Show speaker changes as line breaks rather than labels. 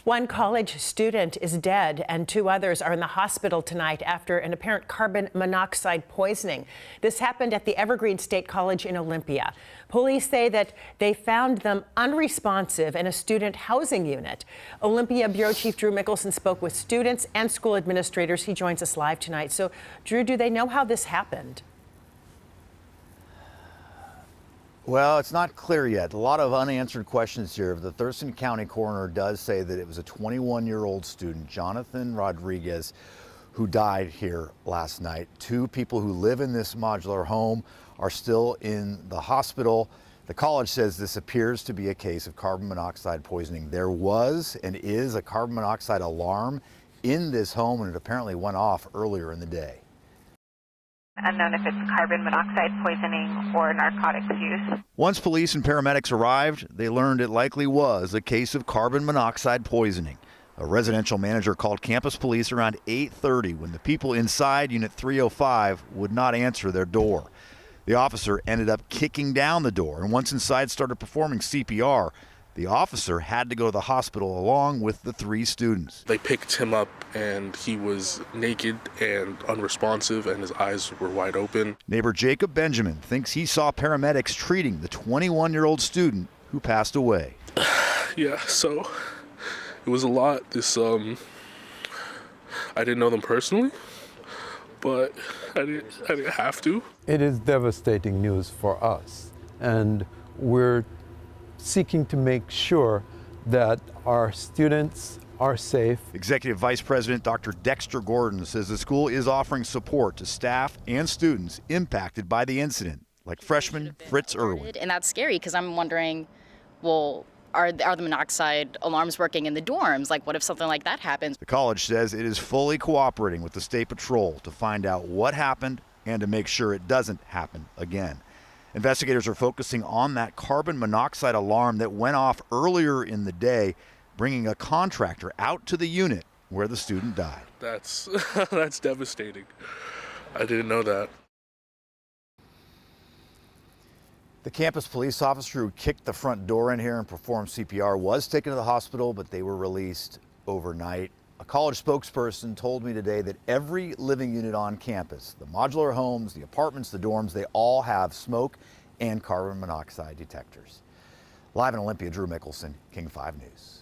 One college student is dead and two others are in the hospital tonight after an apparent carbon monoxide poisoning. This happened at the Evergreen State College in Olympia. Police say that they found them unresponsive in a student housing unit. Olympia Bureau Chief Drew Mickelson spoke with students and school administrators. He joins us live tonight. So, Drew, do they know how this happened?
Well, it's not clear yet. A lot of unanswered questions here. The Thurston County coroner does say that it was a 21-year-old student, Jonathan Rodriguez, who died here last night. Two people who live in this modular home are still in the hospital. The college says this appears to be a case of carbon monoxide poisoning. There was and is a carbon monoxide alarm in this home, and it apparently went off earlier in the day.
Unknown if it's carbon monoxide poisoning or narcotics use.
Once police and paramedics arrived, they learned it likely was a case of carbon monoxide poisoning. A residential manager called campus police around 8:30 when the people inside Unit 305 would not answer their door. The officer ended up kicking down the door, and once inside started performing CPR. The officer had to go to the hospital along with the three students.
They picked him up and he was naked and unresponsive and his eyes were wide open.
Neighbor Jacob Benjamin thinks he saw paramedics treating the 21-year-old student who passed away.
Yeah, so it was a lot. I didn't know them personally, but I didn't have to.
It is devastating news for us, and we're seeking to make sure that our students are safe.
Executive Vice President Dr. Dexter Gordon says the school is offering support to staff and students impacted by the incident, like freshman Fritz Irwin.
And that's scary because I'm wondering, well, are the monoxide alarms working in the dorms? Like, what if something like that happens?
The college says it is fully cooperating with the State Patrol to find out what happened and to make sure it doesn't happen again. Investigators are focusing on that carbon monoxide alarm that went off earlier in the day, bringing a contractor out to the unit where the student died.
That's devastating. I didn't know that.
The campus police officer who kicked the front door in here and performed CPR was taken to the hospital, but they were released overnight. A college spokesperson told me today that every living unit on campus, the modular homes, the apartments, the dorms, they all have smoke and carbon monoxide detectors. Live in Olympia, Drew Mickelson, King 5 News.